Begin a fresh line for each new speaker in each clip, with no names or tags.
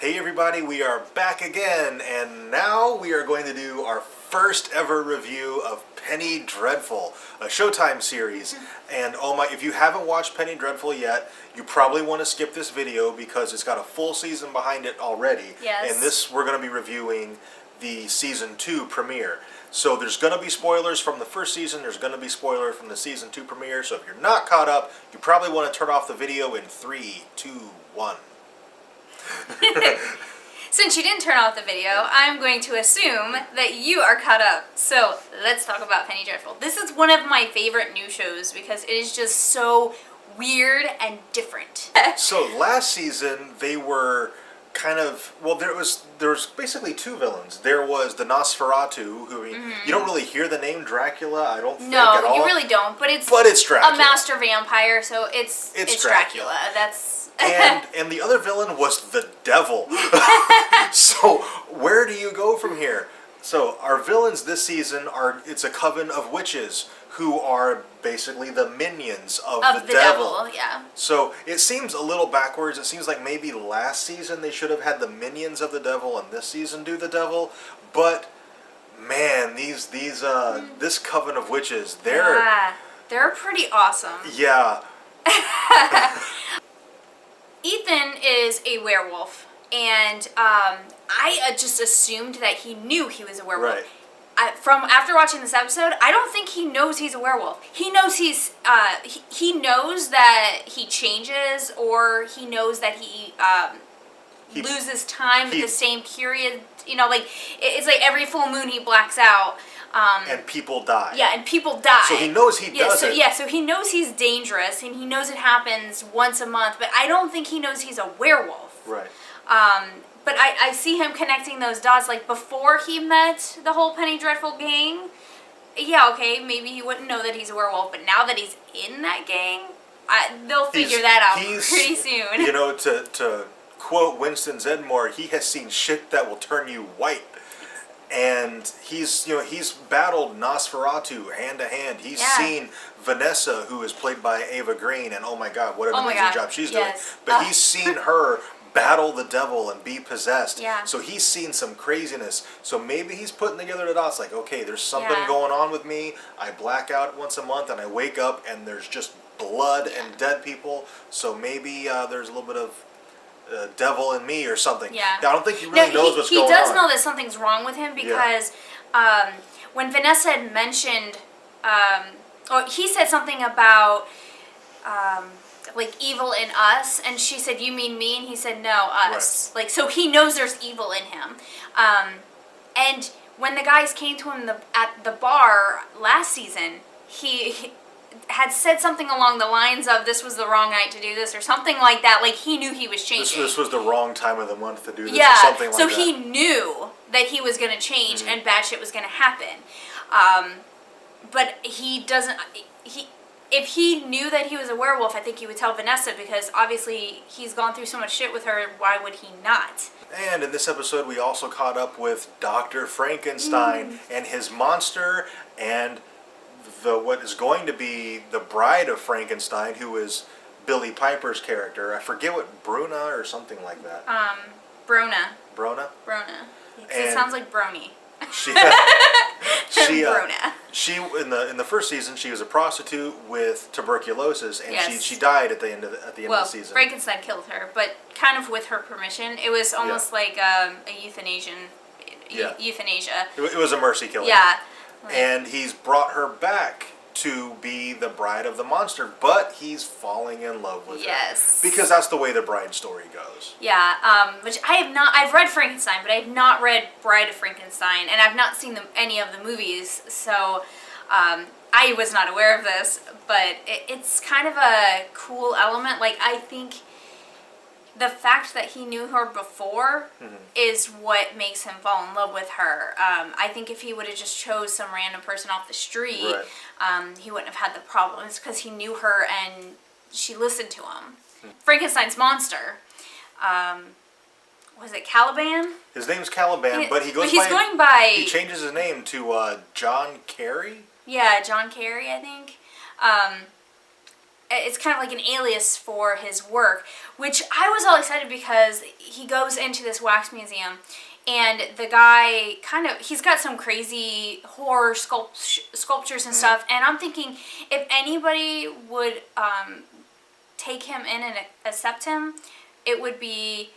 Hey everybody, we are back again, and now we are going to do our first ever review of Penny Dreadful, a Showtime series. And oh my, if you haven't watched Penny Dreadful yet, you probably want to skip this video because it's got a full season behind it already.
Yes.
And this, we're going to be reviewing the season 2 premiere. So there's going to be spoilers from the first season, there's going to be spoilers from the season 2 premiere, so if you're not caught up, you probably want to turn off the video in 3, 2, 1.
Since you didn't turn off the video, I'm going to assume that you are caught up. So let's talk about Penny Dreadful. This is one of my favorite new shows because it is just so weird and different.
So last season they were kind of, well, there was basically two villains. There was the Nosferatu, who you don't really hear the name Dracula, I don't think at all.
No, you really don't, but it's
Dracula.
A master vampire, so it's Dracula. That's
and the other villain was the devil. So where do you go from here? So our villains this season it's a coven of witches who are basically the minions of the devil.
Yeah.
So it seems a little backwards. It seems like maybe last season they should have had the minions of the devil and this season do the devil. But man, this coven of witches,
they're pretty awesome.
Yeah.
Ethan is a werewolf, and I just assumed that he knew he was a werewolf.
Right.
After watching this episode, I don't think he knows he's a werewolf. He knows he knows that he changes, or he knows that he loses time at the same period. You know, like it's like every full moon he blacks out.
And people die.
Yeah, and people die.
So he knows he does it.
Yeah, so he knows he's dangerous, and he knows it happens once a month, but I don't think he knows he's a werewolf.
Right.
But I see him connecting those dots, like before he met the whole Penny Dreadful gang. Yeah, okay, maybe he wouldn't know that he's a werewolf, but now that he's in that gang, they'll figure that out pretty soon.
You know, to quote Winston Zeddemore, he has seen shit that will turn you white. And he's battled Nosferatu hand to hand. He's seen Vanessa, who is played by Ava Green, and oh my god, what an amazing job she's doing. But he's seen her battle the devil and be possessed.
Yeah.
So he's seen some craziness. So maybe he's putting together the dots like, okay, there's something going on with me. I black out once a month and I wake up and there's just blood and dead people. So maybe there's a little bit of devil in me or something.
Yeah.
I don't think he really knows what's going on.
He does know that something's wrong with him because when Vanessa had mentioned, or he said something about like evil in us, and she said, "You mean me?" And he said, "No, us." Right. Like, so he knows there's evil in him. And when the guys came to him at the bar last season, he had said something along the lines of, this was the wrong night to do this, or something like that. Like, he knew he was changing.
This was the wrong time of the month to do this, or something like that.
So he knew that he was going to change and bad shit was going to happen. But he doesn't... If he knew that he was a werewolf, I think he would tell Vanessa, because obviously he's gone through so much shit with her, why would he not?
And in this episode, we also caught up with Dr. Frankenstein and his monster, and what is going to be the bride of Frankenstein, who is Billie Piper's character. I forget what, Bruna or something like that.
Brona.
Brona?
Brona. It sounds like brony.
Brona. She in the first season, she was a prostitute with tuberculosis, and she died at the end of the season.
Frankenstein killed her, but kind of with her permission. It was almost like a euthanasia.
It was a mercy killing.
Yeah.
And he's brought her back to be the bride of the monster, but he's falling in love with her.
Yes.
Because that's the way the bride story goes.
Yeah, which I have not... I've read Frankenstein, but I have not read Bride of Frankenstein, and I've not seen any of the movies, so I was not aware of this, but it's kind of a cool element. Like, I think the fact that he knew her before is what makes him fall in love with her. I think if he would have just chose some random person off the street, he wouldn't have had the problems, because he knew her and she listened to him. Frankenstein's monster, was it Caliban?
His name's Caliban, but he changes his name to John Carey?
Yeah, John Carey, I think. it's kind of like an alias for his work, which I was all excited because he goes into this wax museum, and the guy he's got some crazy horror sculptures and stuff, and I'm thinking if anybody would take him in and accept him, it would be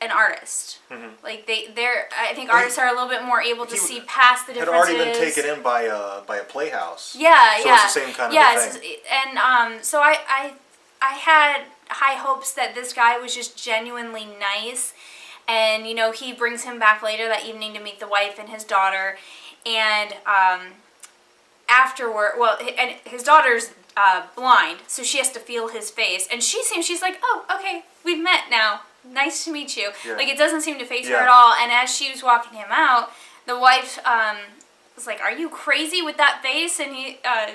an artist. Like I think artists are a little bit more able to see past the differences.
Had already been taken in by a playhouse.
Yeah,
so it's the same kind of thing.
And so I had high hopes that this guy was just genuinely nice, and he brings him back later that evening to meet the wife and his daughter, and afterward, and his daughter's blind, so she has to feel his face, and she's like, oh, okay, we've met now. Nice to meet you.
Yeah.
Like, it doesn't seem to faze her at all. And as she was walking him out, the wife was like, "Are you crazy with that face?" And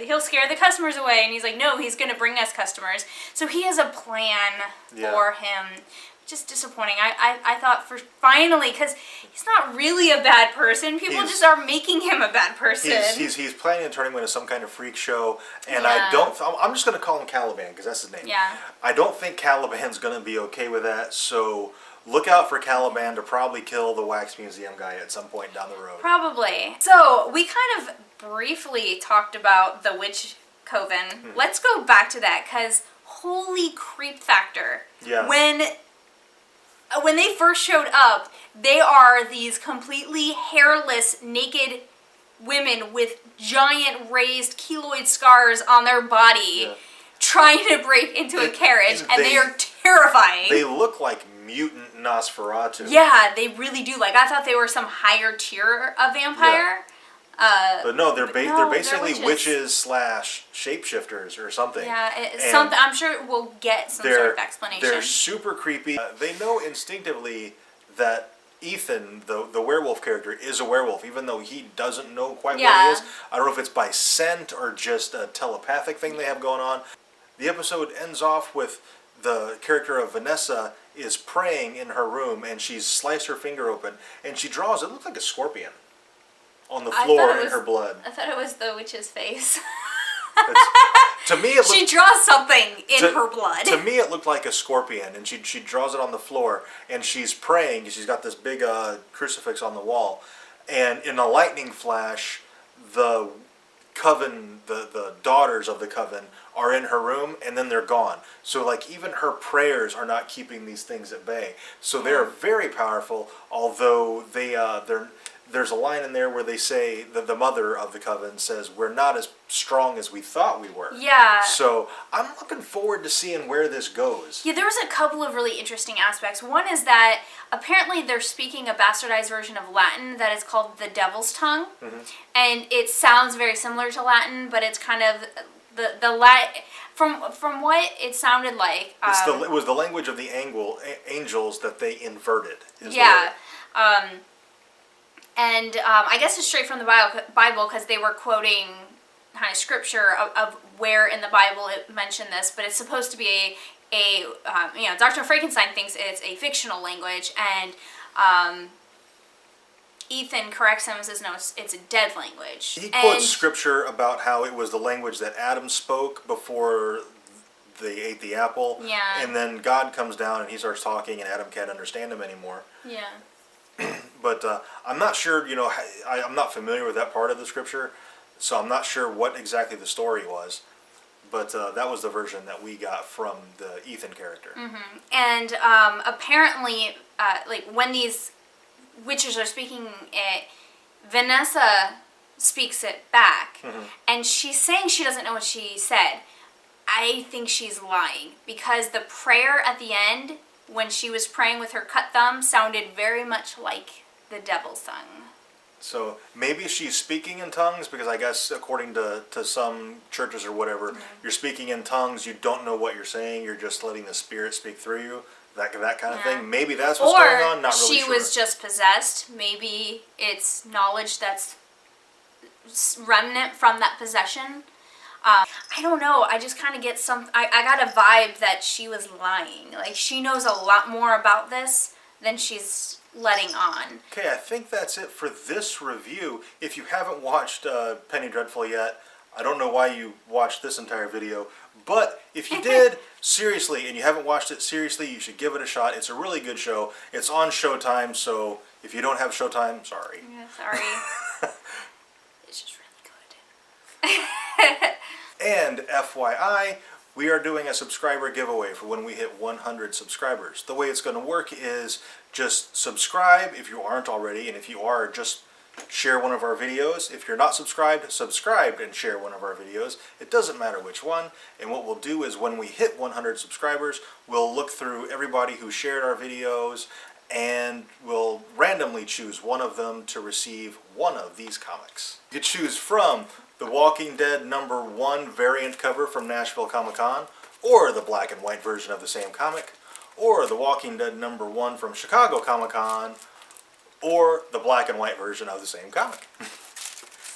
he'll scare the customers away. And he's like, "No, he's gonna bring us customers." So he has a plan for him. Just disappointing. I thought finally, because he's not really a bad person. People just are making him a bad person.
He's planning to turn him into some kind of freak show, and I'm just going to call him Caliban because that's his name.
Yeah.
I don't think Caliban's going to be okay with that, so look out for Caliban to probably kill the wax museum guy at some point down the road.
Probably. So we kind of briefly talked about the witch coven. Let's go back to that, because holy creep factor.
Yeah.
When they first showed up, they are these completely hairless, naked women with giant raised keloid scars on their body, trying to break into a carriage, and they are terrifying.
They look like mutant Nosferatu.
Yeah, they really do. Like, I thought they were some higher tier of vampire.
But no, they're basically witches / shapeshifters or something.
Yeah, something. I'm sure we'll get some sort of explanation.
They're super creepy. They know instinctively that Ethan, the werewolf character, is a werewolf, even though he doesn't know quite what he is. I don't know if it's by scent or just a telepathic thing they have going on. The episode ends off with the character of Vanessa is praying in her room, and she's sliced her finger open, and she draws, it looks like a scorpion on the floor in her blood.
I thought it was the witch's face.
To me,
she draws something in her blood.
To me, it looked like a scorpion, and she draws it on the floor, and she's praying. She's got this big crucifix on the wall, and in a lightning flash, the coven, the daughters of the coven, are in her room, and then they're gone. So, like, even her prayers are not keeping these things at bay. So they're very powerful, although there's a line in there where they say, the mother of the coven says, we're not as strong as we thought we were.
Yeah.
So I'm looking forward to seeing where this goes.
Yeah, there was a couple of really interesting aspects. One is that apparently they're speaking a bastardized version of Latin that is called the Devil's Tongue. And it sounds very similar to Latin, but it's kind of the Latin... From what it sounded like...
it was the language of the angels that they inverted.
And I guess it's straight from the Bible, because they were quoting kind of scripture of where in the Bible it mentioned this, but it's supposed to be Dr. Frankenstein thinks it's a fictional language, and Ethan corrects him and says, no, it's a dead language.
He quotes scripture about how it was the language that Adam spoke before they ate the apple.
Yeah.
And then God comes down and he starts talking, and Adam can't understand him anymore.
Yeah.
But I'm not sure, I'm not familiar with that part of the scripture, so I'm not sure what exactly the story was. But that was the version that we got from the Ethan character.
And apparently, when these witches are speaking it, Vanessa speaks it back. And she's saying she doesn't know what she said. I think she's lying, because the prayer at the end, when she was praying with her cut thumb, sounded very much like the Devil's Tongue.
So maybe she's speaking in tongues, because I guess according to some churches or whatever, you're speaking in tongues, you don't know what you're saying, you're just letting the Spirit speak through you, that kind of thing. Maybe that's what's going on, not really sure.
Or she was just possessed. Maybe it's knowledge that's remnant from that possession. I don't know. I just kind of get I got a vibe that she was lying. Like, she knows a lot more about this than she's letting on.
Okay, I think that's it for this review. If you haven't watched Penny Dreadful yet, I don't know why you watched this entire video, But if you did, seriously, and you haven't watched it, seriously, you should give it a shot. It's a really good show. It's on Showtime, so if you don't have Showtime, sorry.
Yeah, sorry. It's just really good.
And FYI, we are doing a subscriber giveaway for when we hit 100 subscribers. The way it's going to work is just subscribe if you aren't already, and if you are, just share one of our videos. If you're not subscribed, subscribe and share one of our videos. It doesn't matter which one. And what we'll do is when we hit 100 subscribers, we'll look through everybody who shared our videos and we'll randomly choose one of them to receive one of these comics. You choose from the Walking Dead #1 variant cover from Nashville Comic Con, or the black and white version of the same comic, or the Walking Dead #1 from Chicago Comic Con, or the black and white version of the same comic.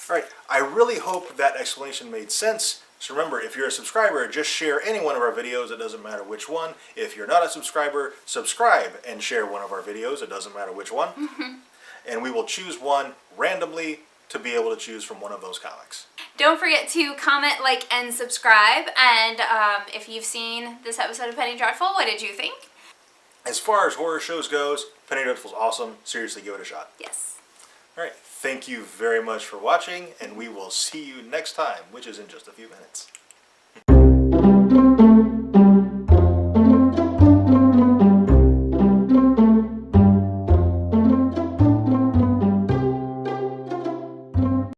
Alright, I really hope that explanation made sense. So remember, if you're a subscriber, just share any one of our videos, it doesn't matter which one. If you're not a subscriber, subscribe and share one of our videos, it doesn't matter which one. And we will choose one randomly to be able to choose from one of those comics.
Don't forget to comment, like, and subscribe. And if you've seen this episode of Penny Dreadful, what did you think?
As far as horror shows goes, Penny Dreadful's awesome. Seriously, give it a shot.
Yes.
Alright, thank you very much for watching, and we will see you next time, which is in just a few minutes.